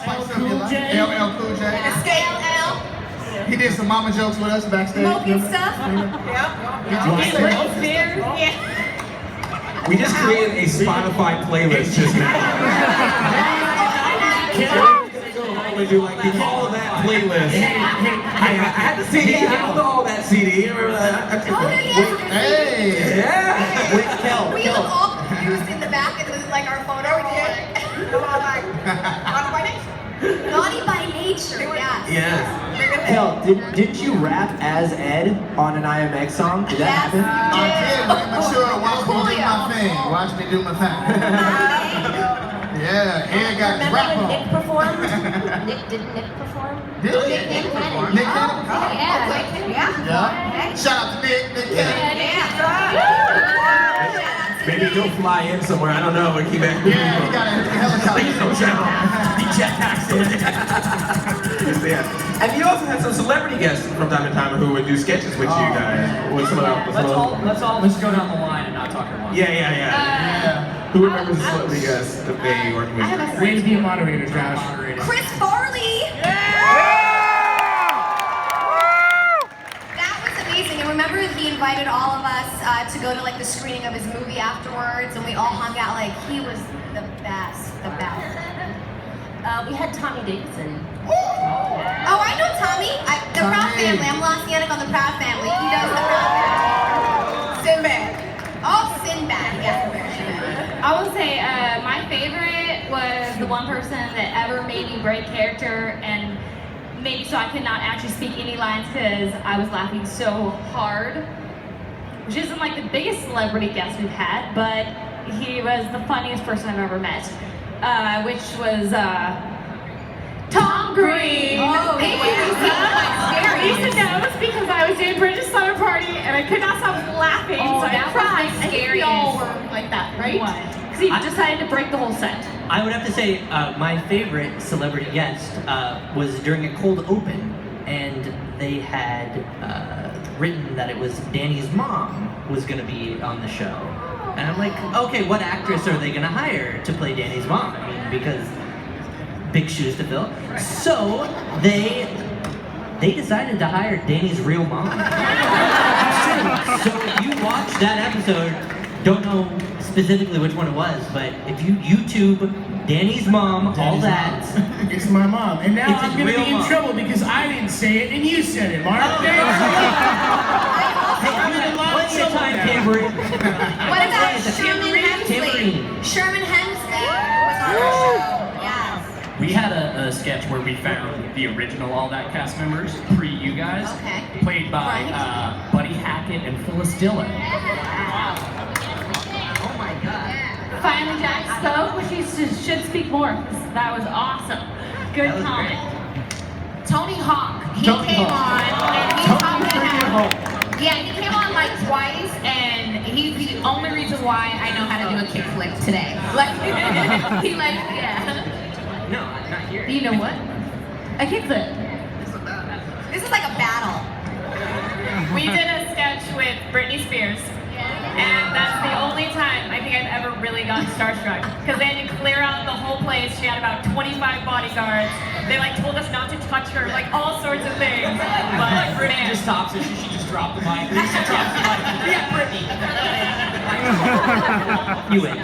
Spice Cool J. LL Cool J. He did some mama jokes with us backstage. Smoking stuff. We just created a Spotify playlist just now. We do like the all of that playlist. I had the CD. I had the all that CD. Remember that? Hey. Yeah. Wait, Kel. We look all confused in the back, and it was like our photo. Naughty by nature, yes. Yes. Kel, didn't you rap as Ed on an IMX song? Did that happen? I did, but mature. Watch me do my thing. Watch me do my thing. Yeah, Ed got his rap Remember when on. Nick performed? Did Nick perform? Did he? Nick Cannon. Nick Cannon? Yeah. Yeah. Shout out to Nick Cannon. Maybe he'll fly in somewhere. I don't know. And keep it. Yeah, he got a helicopter. Yeah. And you also had some celebrity guests from time to time who would do sketches with you guys. With some of Let's go down the line and not talk at once. Yeah. Who remembers the celebrity guests that they worked with? Way to be a moderator, Josh. Chris Farley. That was amazing. And remember, he invited all of us to go to like the screening of his movie afterwards, and we all hung out. Like he was the best. We had Tommy Davidson. Oh, I know Tommy. The Proud Family. I'm Lassianic on the Proud Family. He does the Proud Family. Sinbad. Oh, Sinbad. Yes. I will say my favorite was the one person that ever made me break character and maybe so I could not actually speak any lines because I was laughing so hard. Which isn't like the biggest celebrity guest we've had, but he was the funniest person I've ever met. Which was Tom Green. Oh, Lisa knows because I was doing Bridget's summer party and I could not stop laughing, so I cried. I think we all were like that, right? Because he decided to break the whole set. I would have to say my favorite celebrity guest was during a cold open, and they had written that it was Danny's mom was going to be on the show. And I'm like, okay, what actress are they going to hire to play Danny's mom? I mean, because big shoes to fill. So they decided to hire Danny's real mom. So if you watch that episode, don't know specifically which one it was, but if you YouTube Danny's mom, all that. It's my mom. And now It's I'm his going to real be in mom. trouble because I didn't say it and you said it, Mark. Plenty of time, Camry. What about Sherman Hemsley? Sherman Hemsley was on our show. Yes. We had a sketch where we found the original All That cast members, pre-you guys, played by Buddy Hackett and Phyllis Dillon. Oh my God. Finally Jack spoke, which he should speak more. That was awesome. Good comment. Tony Hawk. He came on and he taught me how. Yeah, he came on like twice, and he's the only reason why I know how to do a kickflip today. Like, No, not here. You know what? A kickflip. This is like a battle. We did a sketch with Britney Spears, and that's the only time I think I've ever really gotten starstruck. Because they had to clear out the whole place. She had about 25 bodyguards. They like told us not to touch her, like all sorts of things. But Britney just stops her. She just dropped the mic. Lisa dropped the mic. Yeah, Britney. You win.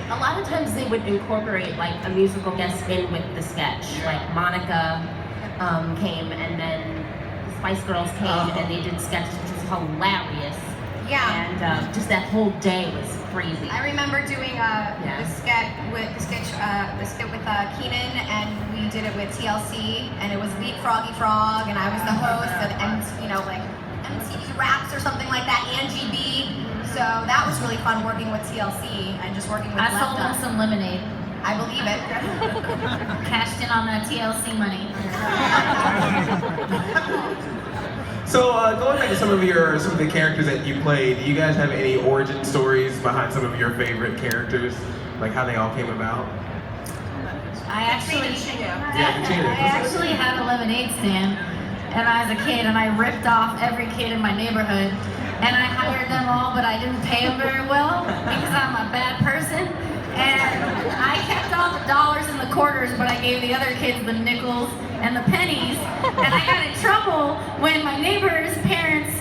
A lot of times they would incorporate like a musical guest in with the sketch. Like Monica came, and then Spice Girls came and they did sketches, which was hilarious. Yeah. And just that whole day was crazy. I remember doing the skit with Keenan, and we did it with TLC, and it was Leap Froggy Frog, and I was the host of MTV Raps or something like that, Angie B. So that was really fun working with TLC and just working with I sold them Lefta. some lemonade. I believe it. Cashed in on that TLC money. So going back to some of the characters that you played, do you guys have any origin stories behind some of your favorite characters, like how they all came about? I actually Katrina. had a lemonade stand, and I was a kid, and I ripped off every kid in my neighborhood, and I hired them all, but I didn't pay them very well because I'm a bad person. And I kept all the dollars and the quarters, but I gave the other kids the nickels and the pennies. And I got in trouble when my neighbor's parents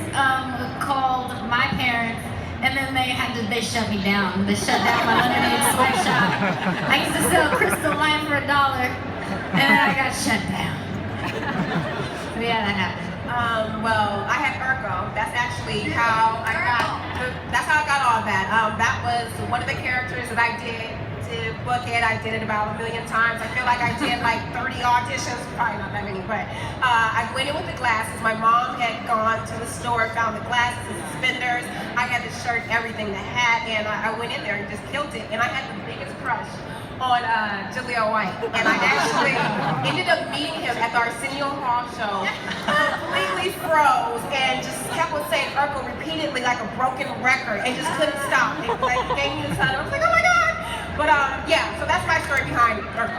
called my parents, and then they shut me down. They shut down my lemonade sweatshop. I used to sell Crystal Lime for $1, and then I got shut down. So yeah, that happened. Well, I had Urko. That's actually how I got all that. That was one of the characters that I did to book it. I did it about 1 million times. I feel like I did like 30 auditions, probably not that many, but I went in with the glasses. My mom had gone to the store, found the glasses, the suspenders. I had the shirt, everything, the hat, and I went in there and just killed it. And I had the biggest crush on Jaleel White, and I actually ended up meeting him at the Arsenio Hall show, completely froze, and just kept on saying Urkel repeatedly like a broken record, and just couldn't stop. It like gave me the sign. I was like, oh my god! But yeah, so that's my story behind Urkel.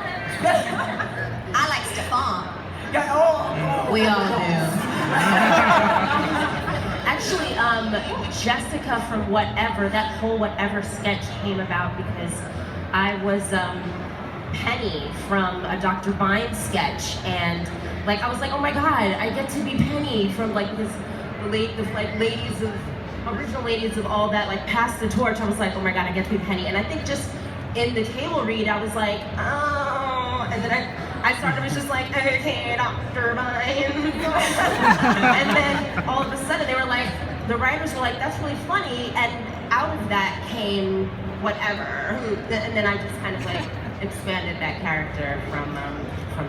I like Stefan. Yeah, We all do. Actually, Jessica from Whatever, that whole Whatever sketch came about because I was Penny from a Dr. Vine sketch, and like I was like, oh my god, I get to be Penny from like this original ladies of all that, like pass the torch. I was like, oh my god, I get to be Penny. And I think just in the table read, I was like, oh, and then I started, was just like, okay, Dr. Vine. And then all of a sudden they were like, the writers were like, that's really funny, and out of that came Whatever, and then I just kind of like expanded that character from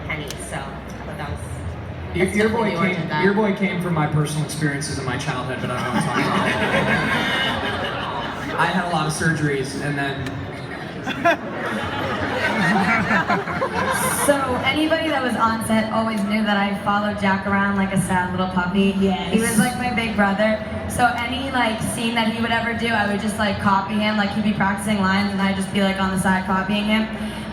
Penny. So that was Your boy came from my personal experiences in my childhood, but I don't want to talk about it. I had a lot of surgeries, and then. So anybody that was on set always knew that I followed Jack around like a sad little puppy. Yes. He was like my big brother. So any like scene that he would ever do, I would just like copy him. Like he'd be practicing lines and I'd just be like on the side copying him.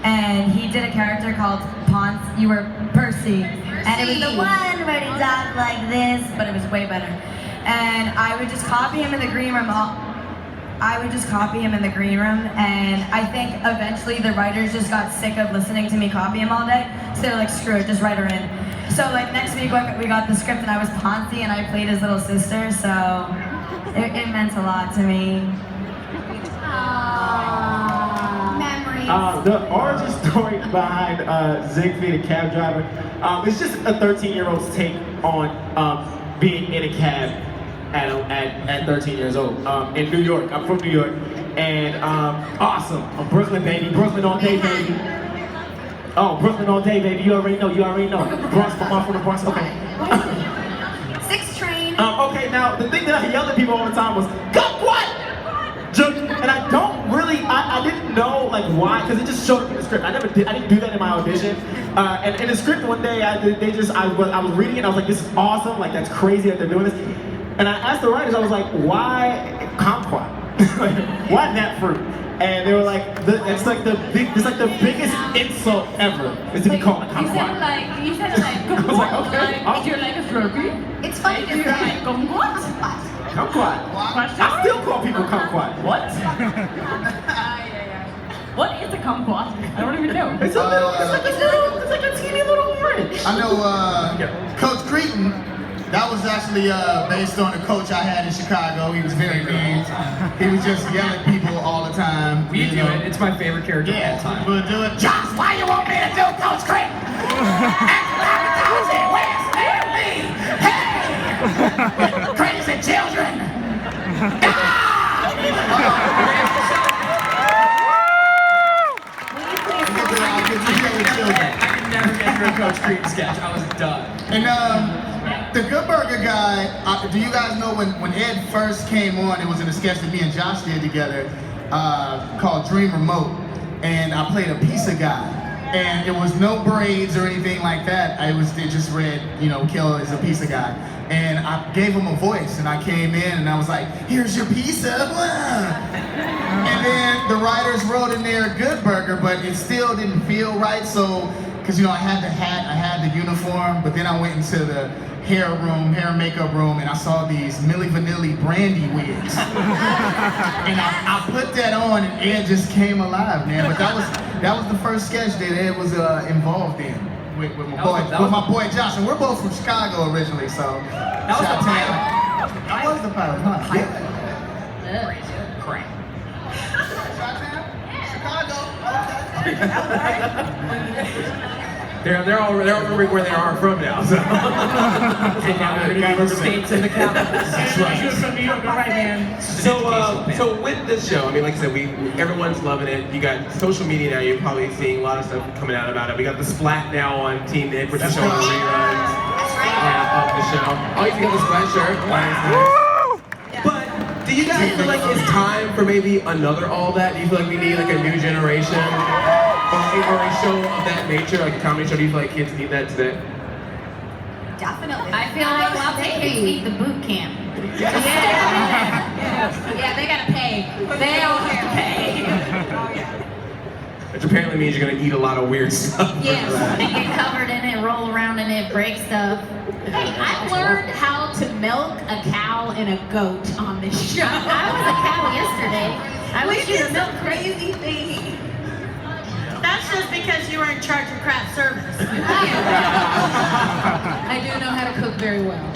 And he did a character called Ponce. You were Percy. And it was the one where he talked like this, but it was way better. And I would just copy him in the green room. And I think eventually the writers just got sick of listening to me copy him all day, so they're like, screw it, just write her in. So like next week we got the script and I was Ponce and I played his little sister, so it meant a lot to me. Memories. The origin story behind Zigbee, the cab driver, it's just a 13-year-old's take on being in a cab at 13 years old in New York. I'm from New York, and awesome. I'm Brooklyn, baby. Brooklyn all day, baby. Oh, Brooklyn all day, baby. You already know. Bronx, I'm from the Bronx. Okay. 6 train. Okay, now the thing that I yelled at people all the time was, "Kumquat!" And I don't really, I didn't know like why, because it just showed up in the script. I didn't do that in my audition. And in the script one day, I was reading it and I was like, this is awesome, like that's crazy that they're doing this. And I asked the writers, I was like, why kumquat? Why that fruit? And they were like, it's like the biggest insult ever is to be called a kumquat. You said it like, I was like, okay. Like, you're like a Slurpee. It's funny to You're like, kumquat. Kumquat. I still call people kumquat. What? What is a kumquat? I don't even know. It's like a teeny little fridge. I know Coach Cretan. That was actually based on a coach I had in Chicago. He was very mean. He was just yelling at people all the time. We do it. It's my favorite character of all time. We'll do it. Josh, why you want me to do Coach Cretan? Where's Lee? Hey! And the Good Burger guy, do you guys know when Ed first came on, it was in a sketch that me and Josh did together called Dream Remote. And I played a pizza guy. And it was no braids or anything like that. It just read, you know, Kel is a pizza guy. And I gave him a voice and I came in and I was like, here's your pizza. And then the writers wrote in there Good Burger, but it still didn't feel right. So, because you know, I had the hat, I had the uniform, but then I went into the hair and makeup room and I saw these Milli Vanilli Brandy wigs. And I put that on and Ed just came alive, man. But that was the first sketch that Ed was involved in with my boy Josh. And we're both from Chicago originally, so That was the pilot. That was the pilot, huh? Yeah. Crap. They're all remembering where they are from now. So. And now we're going to be the states and the capitals. That's right. You're from New York, all right, man. So with this show, I mean, like I said, everyone's loving it. You got social media now. You're probably seeing a lot of stuff coming out about it. We got the Splat now on Team Nick, which is showing the reruns of the show. Oh, you got the Splat shirt. But do you guys feel like it's time for maybe another All That? Do you feel like we need like a new generation? Or a show of that nature, like a comedy show? Do you feel like kids need that today? Definitely. I feel like lots of kids need the boot camp. Yeah, they gotta pay. They all have to pay. Which apparently means you're gonna eat a lot of weird stuff. Yes, they get covered in it, roll around in it, break stuff. Hey, I learned how to milk a cow and a goat on this show. I was a cow yesterday. I wish you to milk crazy thing. That's just because you were in charge of craft service. I do know how to cook very well.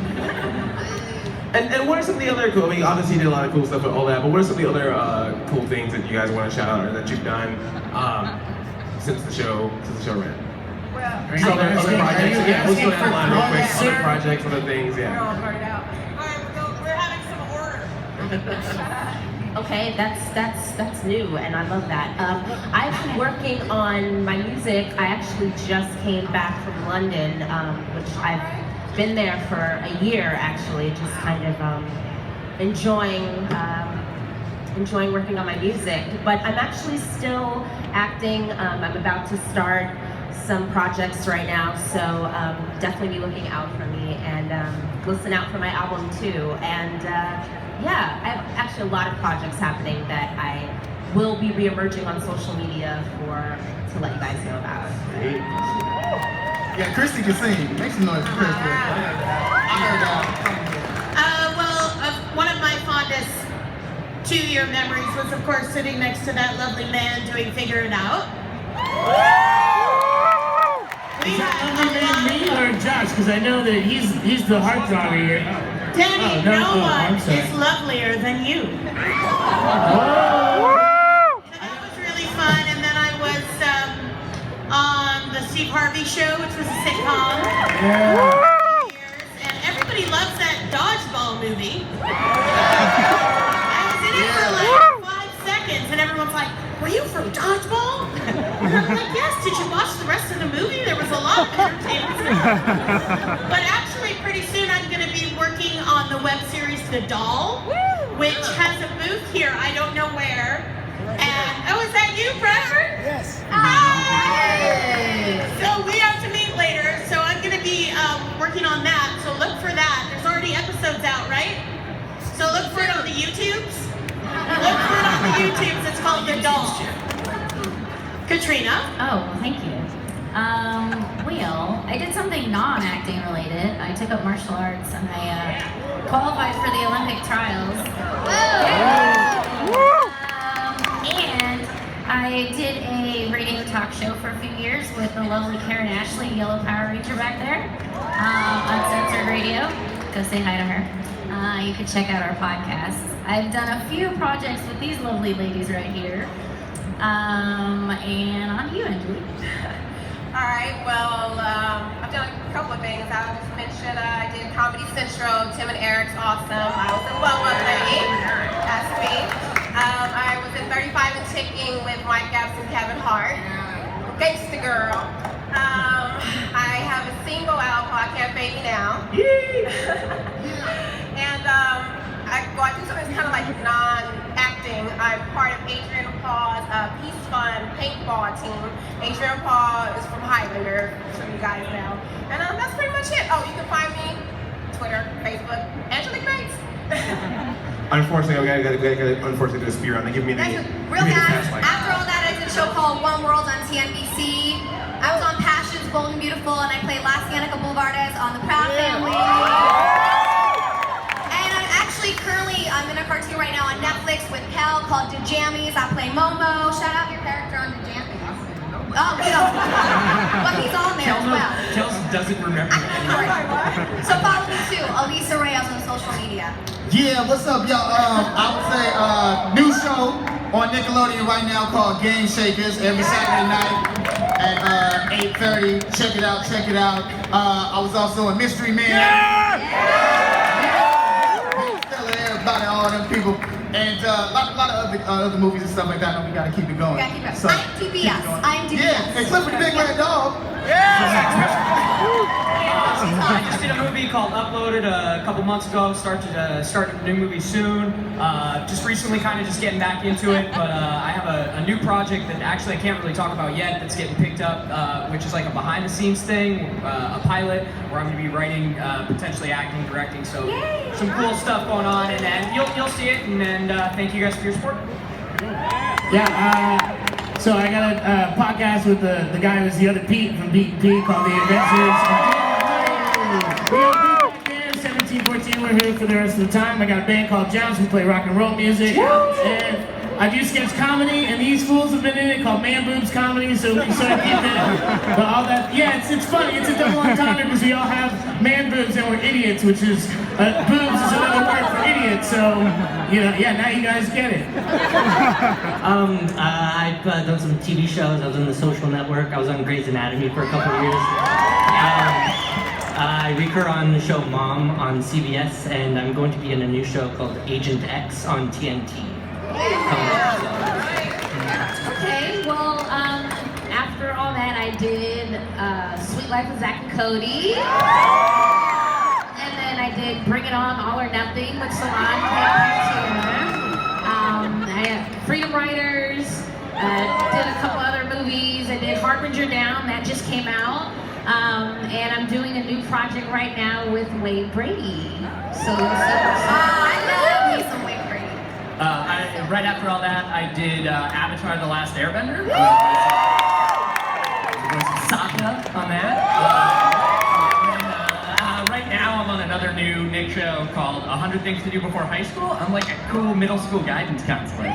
And what are some of the other cool, I mean, obviously you did a lot of cool stuff with all that, but what are some of the other cool things that you guys want to shout out or that you've done since the show ran? Just other projects, yeah, let's go down the line real quick. Other projects, other things, yeah. We're having some order. Okay, that's new, and I love that. I've been working on my music. I actually just came back from London, which I've been there for a year, actually, just kind of enjoying working on my music. But I'm actually still acting. I'm about to start some projects right now, so definitely be looking out for me and listen out for my album too. And yeah, I have actually a lot of projects happening that I will be re-emerging on social media to let you guys know about. Yeah, Christy can sing. Make some noise for Christy. One of my fondest 2-year memories was, of course, sitting next to that lovely man doing Figure It Out. Is that me or Josh? Because I know that he's the heartthrob here. Danny, no one is lovelier than you. So that was really fun. And then I was on the Steve Harvey Show, which was a sitcom. For years, and everybody loves that dodgeball movie. I was in it for like 5 seconds, and everyone's like, "Were you from Dodgeball?" And I'm like, "Yes." Did you watch the rest of the movie? There was a lot of entertainment stuff. But actually, pretty soon I'm going to be working on the web series The Doll, which has a booth here. I don't know where. And is that you, Bradford? Yes. Hi. So we have to meet later. So I'm going to be working on that. So look for that. There's already episodes out, right? So look for it on the YouTubes. Look for it on the YouTubes. It's called The Doll. Katrina. Oh, well, thank you. Well, I did something non-acting related. I took up martial arts and I qualified for the Olympic trials. And I did a radio talk show for a few years with the lovely Karen Ashley, Yellow Power Ranger back there, Uncensored Radio. Go say hi to her. You can check out our podcasts. I've done a few projects with these lovely ladies right here. And on to you, Angela. All right, well, I've done a couple of things. I just mentioned I did Comedy Central, Tim and Eric's Awesome. I was in Well Well Lady, that's me. I was in 35 and Ticking with Mike Epps and Kevin Hart. Gangsta Girl. I have a single out called I Can't Fade Me Now. And I do something that's kind of like non-acting. I'm part of Adrian Paul's Peace Fund paintball team. Adrian Paul is from Highlander, so you guys know. And that's pretty much it. Oh, you can find me Twitter, Facebook, Angelique Bates. Unfortunately, I gotta do a speed round. They give me the Real fast. After all that, I did a show called One World on TNBC. I was on Passions, Bold and Beautiful, and I played La Cienega Boulevardes on The Proud Family. And I'm in a cartoon right now on Netflix with Kel called The Jammies. I play Momo. Shout out your character on The Jammies. Oh, we don't. But he's on there as well. Kels doesn't remember anything. So follow me too, Elisa Reyes on social media. Yeah, what's up, y'all? I would say new show on Nickelodeon right now called Game Shakers every Saturday night at 8:30. Check it out, check it out. I was also a Mystery Man. Still everybody, all them people. And a lot of other movies and stuff like that. No, we gotta keep it going. So, IMDb. Yeah, and Clifford the Big Red Dog. I just did a movie called Uploaded a couple months ago. Starting a new movie soon. Just recently kind of just getting back into it, but I have a new project that actually I can't really talk about yet that's getting picked up, which is like a behind the scenes thing, a pilot where I'm going to be writing, potentially acting, directing, so some cool stuff going on, and you'll see it, and thank you guys for your support. Yeah, so I got a podcast with the guy who's the other Pete from Pete and Pete called The Adventures. We're back there, 17-14, we're here for the rest of the time. I got a band called Jounce, we play rock and roll music. And I do sketch comedy, and these fools have been in it called Man Boobs Comedy, so we sort of keep it. But all that, yeah, it's funny, it's a double entendre because we all have man boobs and we're idiots, which is, boobs is another word for idiot, so, you know, yeah, now you guys get it. I've done some TV shows. I was on The Social Network. I was on Grey's Anatomy for a couple of years. I recur on the show Mom on CBS, and I'm going to be in a new show called Agent X on TNT. Okay, well, after all that, I did Sweet Life with Zach and Cody. And then I did Bring It On, All or Nothing with Salon. I had Freedom Writers, did a couple other movies. I did Harbinger Down, that just came out. And I'm doing a new project right now with Wade Brady. So you'll see. I love me some Wade Brady. Right after all that, I did Avatar: The Last Airbender. Sokka on that. Right now, I'm on another new Nick show called 100 Things to Do Before High School. I'm like a cool middle school guidance counselor.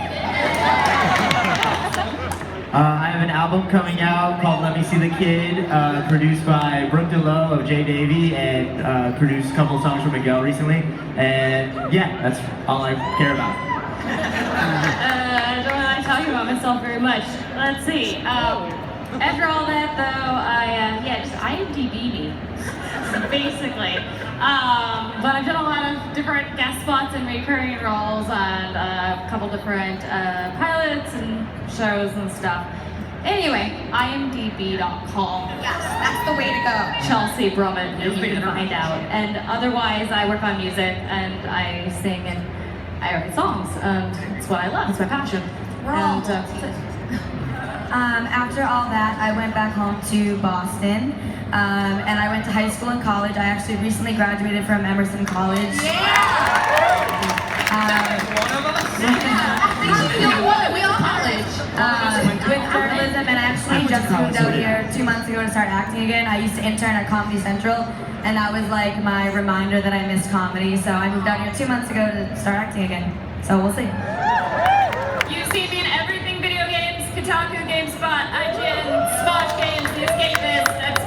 I have an album coming out called Let Me See the Kid, produced by Brooke DeLoe of Jay Davy, and produced a couple of songs for Miguel recently. And yeah, that's all I care about. I don't really like talking about myself very much. Let's see. After all that, though, just IMDb me, basically. But I've done a lot of different guest spots and recurring roles on a couple different pilots and shows and stuff. Anyway, imdb.com. Yes, that's the way to go. Chelsea Brummett, you can find out. And otherwise, I work on music and I sing and I write songs. It's what I love. It's my passion. And that's it. After all that, I went back home to Boston, and I went to high school and college. I actually recently graduated from Emerson College. We all college. With journalism, and I actually just moved out here 2 months ago to start acting again. I used to intern at Comedy Central, and that was like my reminder that I missed comedy. So I moved out here 2 months ago to start acting again. So we'll see. You see me in everything video games, Kotaku, GameSpot, IGN, Smosh Games, The Escapist. That's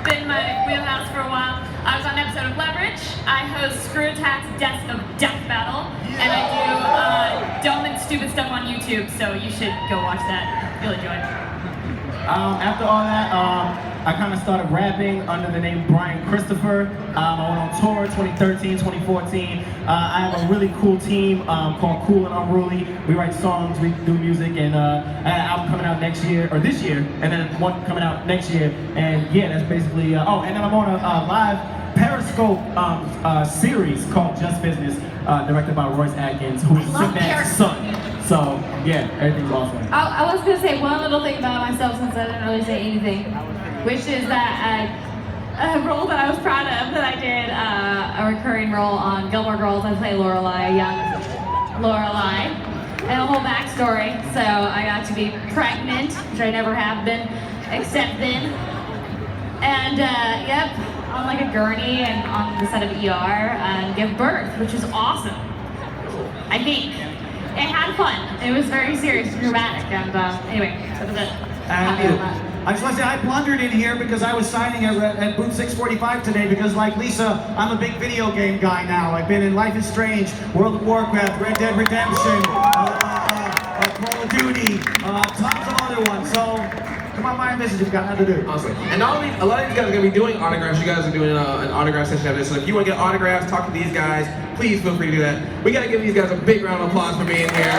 been my wheelhouse for a while. I was on an episode of Leverage. I host Screw Attack's Desk of Death Battle. And I do dumb and stupid stuff on YouTube, so you should go watch that. You'll enjoy it. After all that, I kind of started rapping under the name Brian Christopher. I went on tour 2013, 2014. I have a really cool team called Cool and Unruly. We write songs, we do music, and an album coming out next year, or this year, and then one coming out next year. And yeah, that's basically, oh, and then I'm on a live Periscope series called Just Business, directed by Royce Atkins, who is Sinbad's son. So yeah, everything's awesome. I was gonna say one little thing about myself since I didn't really say anything, which is that a role that I was proud of that I did, a recurring role on Gilmore Girls. I play Lorelai, a young Lorelai, and a whole backstory. So I got to be pregnant, which I never have been, except then. And yep, on like a gurney and on the set of ER and give birth, which was awesome. I think. It had fun. It was very serious and dramatic, and anyway, that was it. Happy on that. I just want to say I blundered in here because I was signing at booth 645 today because, like Lisa, I'm a big video game guy now. I've been in Life is Strange, World of Warcraft, Red Dead Redemption, Call of Duty, tons of other ones. So come on by and visit if you've got nothing to do. Awesome. And a lot of these guys are going to be doing autographs. You guys are doing an autograph session after this. So if you want to get autographs, talk to these guys, please feel free to do that. We got to give these guys a big round of applause for being here.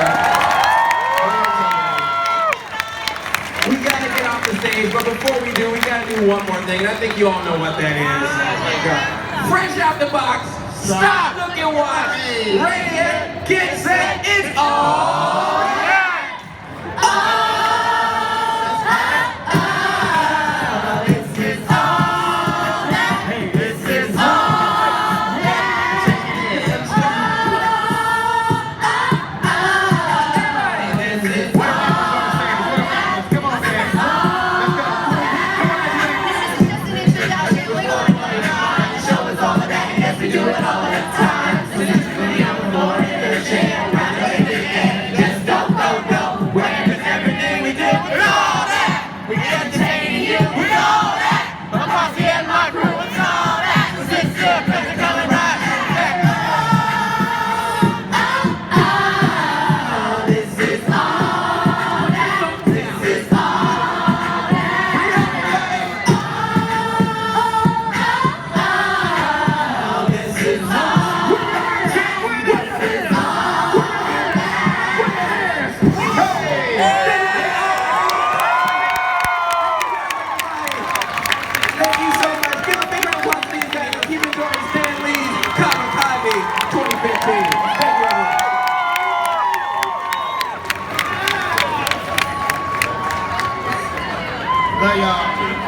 We got to get off the stage, but before we do, we got to do one more thing, and I think you all know what that is. Fresh out the box, stop, look and watch. Ready, get set, it's all right. Love y'all.